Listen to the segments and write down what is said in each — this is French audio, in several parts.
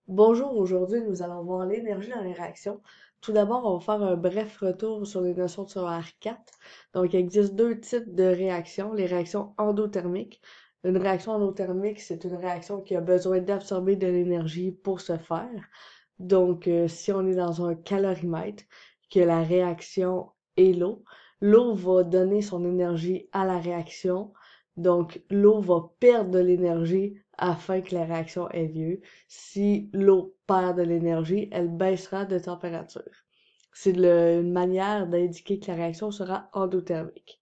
Bonjour, aujourd'hui nous allons voir l'énergie dans les réactions. Tout d'abord, on va faire un bref retour sur les notions de secondaire 4. Donc, il existe deux types de réactions, les réactions endothermiques. Une réaction endothermique, c'est une réaction qui a besoin d'absorber de l'énergie pour se faire. Donc, si on est dans un calorimètre, que la réaction est l'eau, l'eau va donner son énergie à la réaction. Donc, l'eau va perdre de l'énergie afin que la réaction ait lieu. Si l'eau perd de l'énergie, elle baissera de température. C'est une manière d'indiquer que la réaction sera endothermique.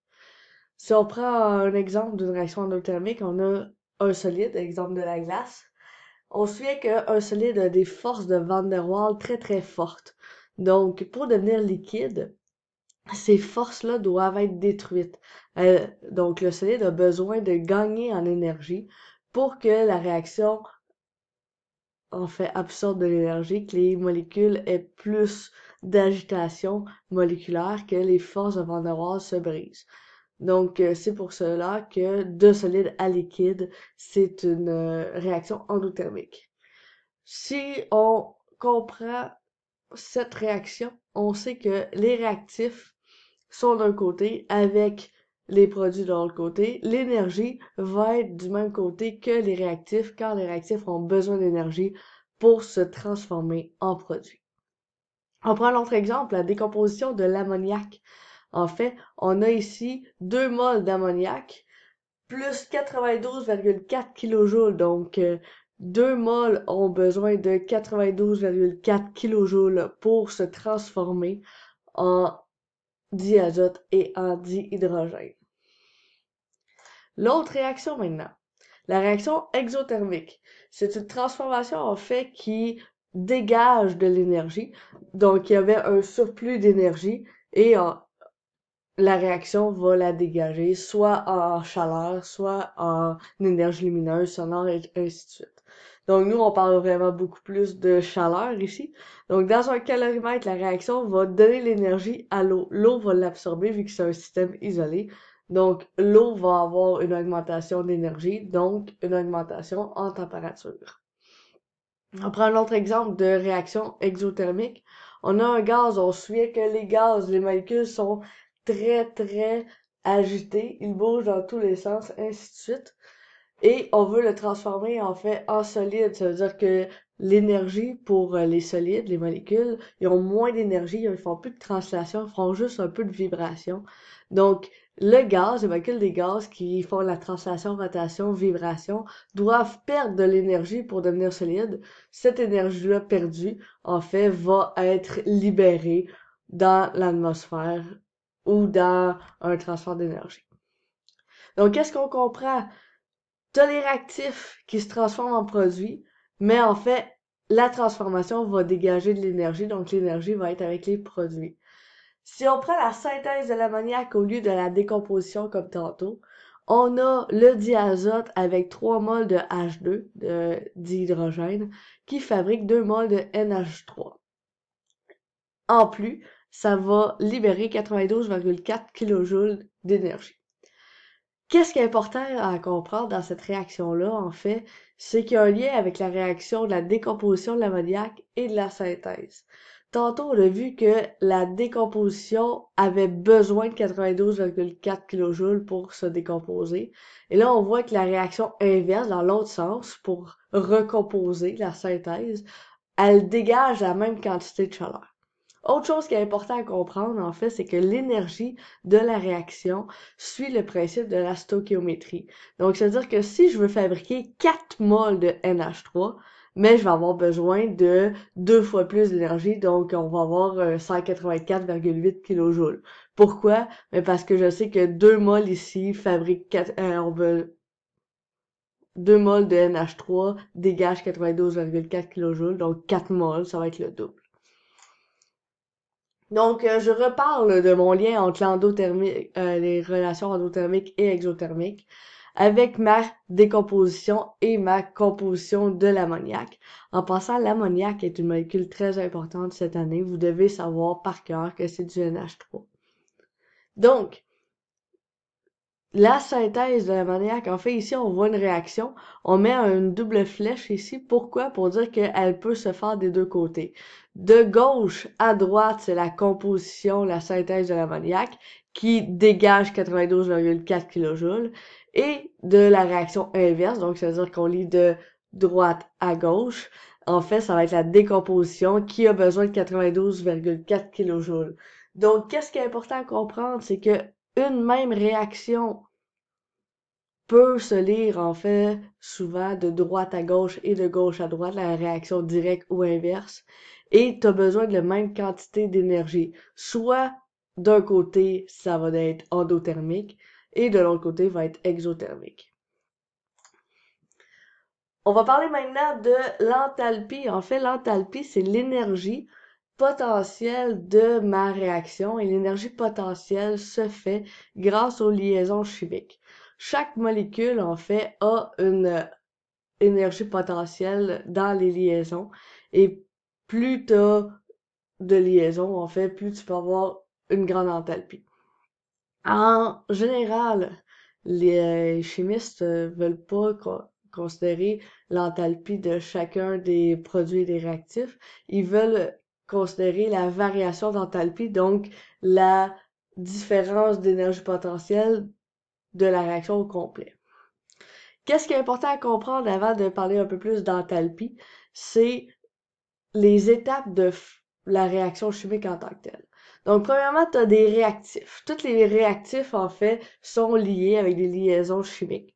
Si on prend un exemple d'une réaction endothermique, on a un solide, exemple de la glace. On se souvient qu'un solide a des forces de Van der Waals très très fortes. Donc, pour devenir liquide, ces forces-là doivent être détruites. Donc, le solide a besoin de gagner en énergie pour que la réaction en fait absorbe de l'énergie, que les molécules aient plus d'agitation moléculaire, que les forces de Van der Waals se brisent. Donc, c'est pour cela que de solide à liquide, c'est une réaction endothermique. Si on comprend cette réaction, on sait que les réactifs sont d'un côté avec les produits de l'autre côté. L'énergie va être du même côté que les réactifs car les réactifs ont besoin d'énergie pour se transformer en produits. On prend l'autre exemple, la décomposition de l'ammoniac. En fait, on a ici 2 moles d'ammoniac plus 92,4 kJ. Donc, 2 moles ont besoin de 92,4 kJ pour se transformer en diazote et en dihydrogène. L'autre réaction maintenant, la réaction exothermique. C'est une transformation en fait qui dégage de l'énergie. Donc, il y avait un surplus d'énergie et la réaction va la dégager, soit en chaleur, soit en énergie lumineuse, sonore, et ainsi de suite. Donc, nous, on parle vraiment beaucoup plus de chaleur ici. Donc, dans un calorimètre, la réaction va donner l'énergie à l'eau. L'eau va l'absorber vu que c'est un système isolé. Donc, l'eau va avoir une augmentation d'énergie, donc une augmentation en température. On prend un autre exemple de réaction exothermique. On a un gaz, on se souvient que les gaz, les molécules sont très agités, ils bougent dans tous les sens, ainsi de suite. Et on veut le transformer en fait en solide. Ça veut dire que l'énergie pour les solides, les molécules, ils ont moins d'énergie, ils font plus de translation, ils font juste un peu de vibration. Donc, le gaz, les molécules des gaz qui font la translation, rotation, vibration, doivent perdre de l'énergie pour devenir solides. Cette énergie-là perdue, en fait, va être libérée dans l'atmosphère ou dans un transfert d'énergie. Donc, qu'est-ce qu'on comprend? T'as les réactifs qui se transforment en produits, mais en fait, la transformation va dégager de l'énergie, donc l'énergie va être avec les produits. Si on prend la synthèse de l'ammoniac au lieu de la décomposition comme tantôt, on a le diazote avec 3 moles de H2, de dihydrogène, qui fabrique 2 moles de NH3. En plus, ça va libérer 92,4 kJ d'énergie. Qu'est-ce qui est important à comprendre dans cette réaction-là, en fait, c'est qu'il y a un lien avec la réaction de la décomposition de l'ammoniac et de la synthèse. Tantôt, on a vu que la décomposition avait besoin de 92,4 kJ pour se décomposer. Et là, on voit que la réaction inverse, dans l'autre sens, pour recomposer la synthèse, elle dégage la même quantité de chaleur. Autre chose qui est important à comprendre, en fait, c'est que l'énergie de la réaction suit le principe de la stoichiométrie. Donc, c'est-à-dire que si je veux fabriquer 4 moles de NH3, mais je vais avoir besoin de 2 fois plus d'énergie, donc on va avoir 184,8 kJ. Pourquoi? Mais parce que je sais que 2 moles ici fabriquent 2 moles de NH3 dégagent 92,4 kJ, donc 4 moles, ça va être le double. Donc, je reparle de mon lien entre l'endothermique, les relations endothermiques et exothermiques avec ma décomposition et ma composition de l'ammoniac. En passant, l'ammoniac est une molécule très importante cette année. Vous devez savoir par cœur que c'est du NH3. Donc, la synthèse de l'ammoniac, en fait, ici, on voit une réaction. On met une double flèche ici. Pourquoi? Pour dire qu'elle peut se faire des deux côtés. De gauche à droite, c'est la composition, la synthèse de l'ammoniac qui dégage 92,4 kJ. Et de la réaction inverse, donc c'est-à-dire qu'on lit de droite à gauche, en fait, ça va être la décomposition qui a besoin de 92,4 kJ. Donc, qu'est-ce qui est important à comprendre, c'est que une même réaction peut se lire en fait souvent de droite à gauche et de gauche à droite, la réaction directe ou inverse, et tu as besoin de la même quantité d'énergie. Soit d'un côté, ça va être endothermique, et de l'autre côté, va être exothermique. On va parler maintenant de l'enthalpie. En fait, l'enthalpie, c'est l'énergie potentielle de ma réaction et l'énergie potentielle se fait grâce aux liaisons chimiques. Chaque molécule, en fait, a une énergie potentielle dans les liaisons et plus tu as de liaisons, en fait, plus tu peux avoir une grande enthalpie. En général, les chimistes veulent pas considérer l'enthalpie de chacun des produits et des réactifs. Ils veulent considérer la variation d'enthalpie, donc la différence d'énergie potentielle de la réaction au complet. Qu'est-ce qui est important à comprendre avant de parler un peu plus d'enthalpie? C'est les étapes de la réaction chimique en tant que telle. Donc, premièrement, tu as des réactifs. Tous les réactifs, en fait, sont liés avec des liaisons chimiques.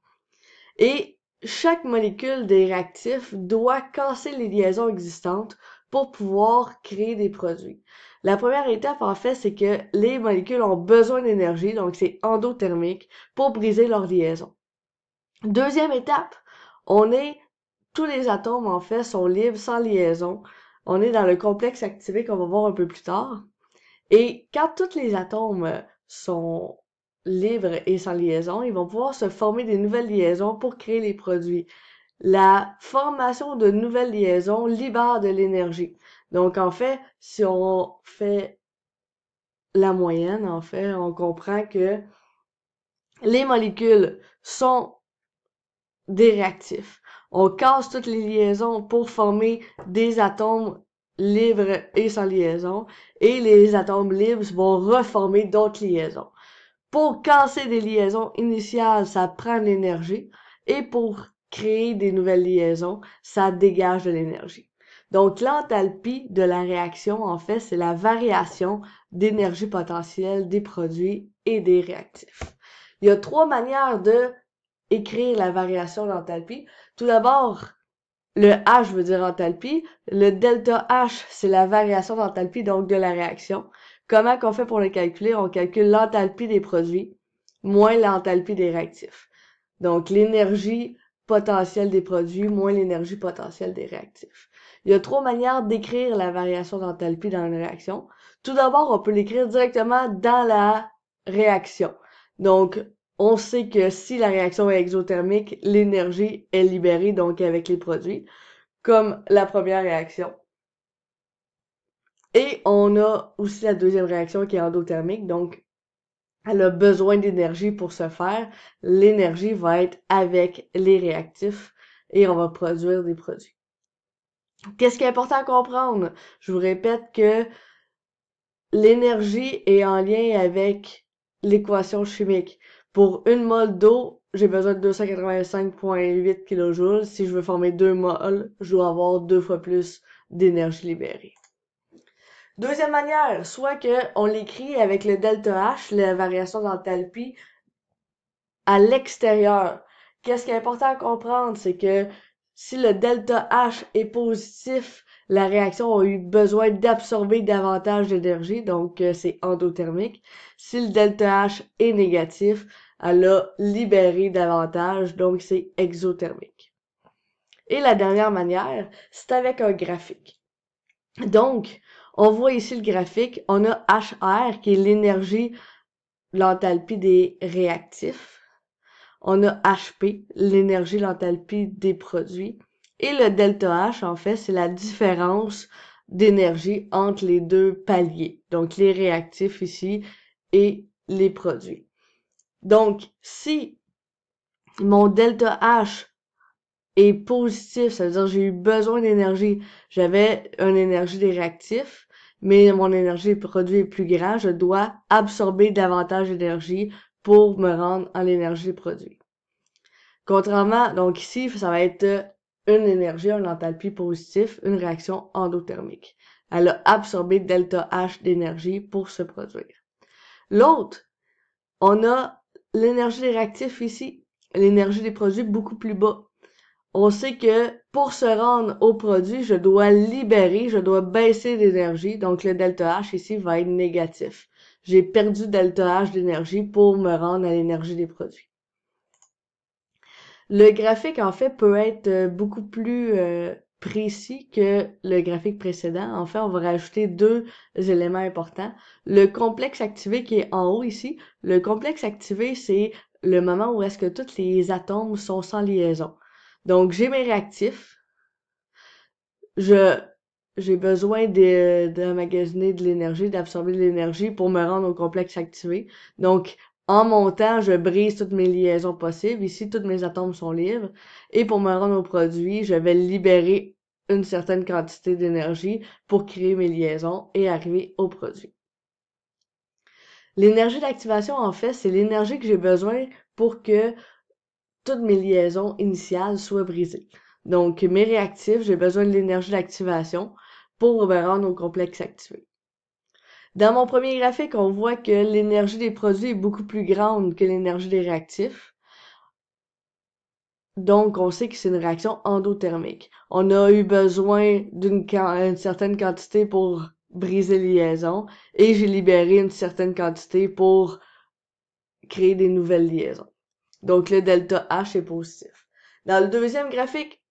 Et chaque molécule des réactifs doit casser les liaisons existantes pour pouvoir créer des produits. La première étape, en fait, c'est que les molécules ont besoin d'énergie, donc c'est endothermique, pour briser leurs liaisons. Deuxième étape, tous les atomes, en fait, sont libres sans liaison. On est dans le complexe activé qu'on va voir un peu plus tard. Et quand tous les atomes sont libres et sans liaison, ils vont pouvoir se former des nouvelles liaisons pour créer les produits. La formation de nouvelles liaisons libère de l'énergie. Donc, en fait, si on fait la moyenne, en fait, on comprend que les molécules sont des réactifs. On casse toutes les liaisons pour former des atomes libres et sans liaison, et les atomes libres vont reformer d'autres liaisons. Pour casser des liaisons initiales, ça prend de l'énergie, et pour créer des nouvelles liaisons, ça dégage de l'énergie. Donc, l'enthalpie de la réaction, en fait, c'est la variation d'énergie potentielle des produits et des réactifs. Il y a trois manières de écrire la variation d'enthalpie. Tout d'abord, le H veut dire enthalpie. Le delta H, c'est la variation d'enthalpie, donc de la réaction. Comment qu'on fait pour le calculer? On calcule l'enthalpie des produits moins l'enthalpie des réactifs. Donc, l'énergie potentielle des produits moins l'énergie potentielle des réactifs. Il y a trois manières d'écrire la variation d'enthalpie dans une réaction. Tout d'abord, on peut l'écrire directement dans la réaction. Donc, on sait que si la réaction est exothermique, l'énergie est libérée, donc avec les produits, comme la première réaction. Et on a aussi la deuxième réaction qui est endothermique, donc elle a besoin d'énergie pour se faire. L'énergie va être avec les réactifs et on va produire des produits. Qu'est-ce qui est important à comprendre? Je vous répète que l'énergie est en lien avec l'équation chimique. Pour une mole d'eau, j'ai besoin de 285,8 kJ. Si je veux former 2 moles, je dois avoir 2 fois plus d'énergie libérée. Deuxième manière, soit qu'on l'écrit avec le delta H, la variation d'enthalpie, à l'extérieur. Qu'est-ce qui est important à comprendre, c'est que si le delta H est positif, la réaction a eu besoin d'absorber davantage d'énergie, donc c'est endothermique. Si le delta H est négatif, elle a libéré davantage, donc c'est exothermique. Et la dernière manière, c'est avec un graphique. Donc, on voit ici le graphique, on a HR qui est l'énergie, l'enthalpie des réactifs. On a HP, l'énergie, l'enthalpie des produits. Et le delta H, en fait, c'est la différence d'énergie entre les deux paliers. Donc, les réactifs ici et les produits. Donc, si mon delta H est positif, ça veut dire que j'ai eu besoin d'énergie, j'avais une énergie des réactifs, mais mon énergie des produits est plus grand, je dois absorber davantage d'énergie pour me rendre à l'énergie des produits. Contrairement, donc ici, ça va être une énergie, un enthalpie positif, une réaction endothermique. Elle a absorbé delta H d'énergie pour se produire. L'autre, on a l'énergie des réactifs ici, l'énergie des produits beaucoup plus bas. On sait que pour se rendre au produit, je dois libérer, je dois baisser d'énergie, donc le delta H ici va être négatif. J'ai perdu delta H d'énergie pour me rendre à l'énergie des produits. Le graphique, en fait, peut être beaucoup plus précis que le graphique précédent. En fait, on va rajouter deux éléments importants. Le complexe activé qui est en haut ici. Le complexe activé, c'est le moment où est-ce que tous les atomes sont sans liaison. Donc, j'ai mes réactifs. J'ai besoin d'emmagasiner de l'énergie, d'absorber de l'énergie pour me rendre au complexe activé. Donc, en montant, je brise toutes mes liaisons possibles. Ici, tous mes atomes sont libres. Et pour me rendre au produit, je vais libérer une certaine quantité d'énergie pour créer mes liaisons et arriver au produit. L'énergie d'activation, en fait, c'est l'énergie que j'ai besoin pour que toutes mes liaisons initiales soient brisées. Donc, mes réactifs, j'ai besoin de l'énergie d'activation pour me rendre au complexe activé. Dans mon premier graphique, on voit que l'énergie des produits est beaucoup plus grande que l'énergie des réactifs. Donc, on sait que c'est une réaction endothermique. On a eu besoin d'une certaine quantité pour briser les liaisons et j'ai libéré une certaine quantité pour créer des nouvelles liaisons. Donc, le delta H est positif. Dans le deuxième graphique,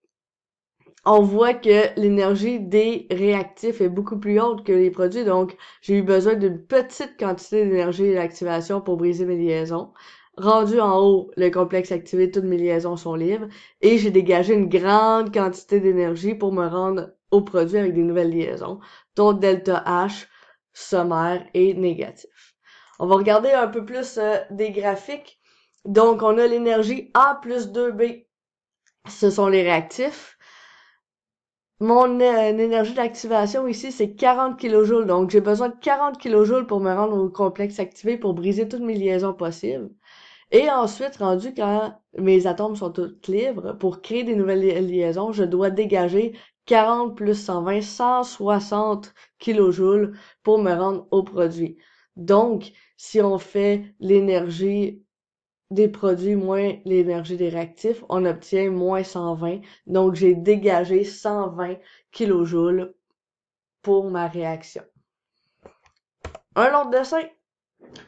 on voit que l'énergie des réactifs est beaucoup plus haute que les produits, donc j'ai eu besoin d'une petite quantité d'énergie d'activation pour briser mes liaisons. Rendu en haut, le complexe activé, toutes mes liaisons sont libres, et j'ai dégagé une grande quantité d'énergie pour me rendre au produit avec des nouvelles liaisons, dont delta H sommaire est négatif. On va regarder un peu plus des graphiques. Donc, on a l'énergie A plus 2B, ce sont les réactifs. Mon énergie d'activation ici, c'est 40 kJ. Donc, j'ai besoin de 40 kJ pour me rendre au complexe activé pour briser toutes mes liaisons possibles. Et ensuite, rendu quand mes atomes sont tous libres, pour créer des nouvelles liaisons, je dois dégager 40 plus 120, 160 kJ pour me rendre au produit. Donc, si on fait l'énergie des produits moins l'énergie des réactifs, on obtient moins 120. Donc, j'ai dégagé 120 kJ pour ma réaction. Un autre dessin,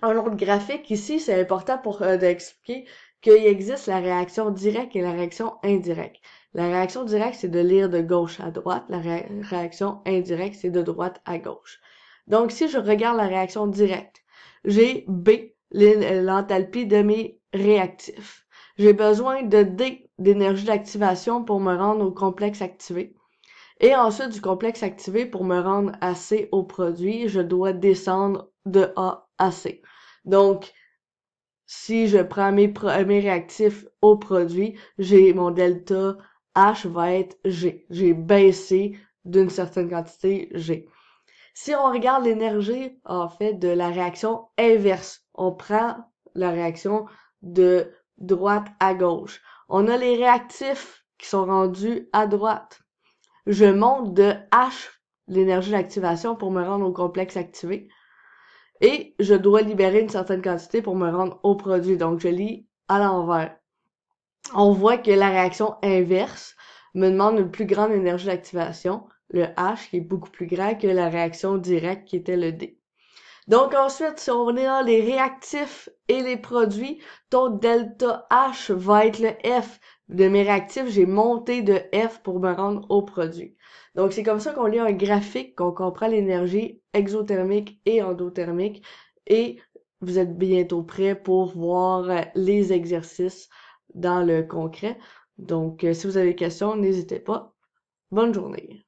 un autre graphique ici, c'est important pour d'expliquer qu'il existe la réaction directe et la réaction indirecte. La réaction directe, c'est de lire de gauche à droite. La réaction indirecte, c'est de droite à gauche. Donc, si je regarde la réaction directe, j'ai B, l'enthalpie de mes réactifs. J'ai besoin de D, d'énergie d'activation pour me rendre au complexe activé. Et ensuite, du complexe activé, pour me rendre à C au produit, je dois descendre de A à C. Donc, si je prends mes réactifs au produit, j'ai mon delta H va être G. J'ai baissé d'une certaine quantité G. Si on regarde l'énergie, en fait, de la réaction inverse, on prend la réaction de droite à gauche. On a les réactifs qui sont rendus à droite. Je monte de H, l'énergie d'activation, pour me rendre au complexe activé. Et je dois libérer une certaine quantité pour me rendre au produit. Donc, je lis à l'envers. On voit que la réaction inverse me demande une plus grande énergie d'activation, le H, qui est beaucoup plus grand que la réaction directe, qui était le D. Donc, ensuite, si on est dans les réactifs et les produits, ton delta H va être le F. De mes réactifs, j'ai monté de F pour me rendre au produit. Donc, c'est comme ça qu'on lit un graphique, qu'on comprend l'énergie exothermique et endothermique. Et vous êtes bientôt prêts pour voir les exercices dans le concret. Donc, si vous avez des questions, n'hésitez pas. Bonne journée.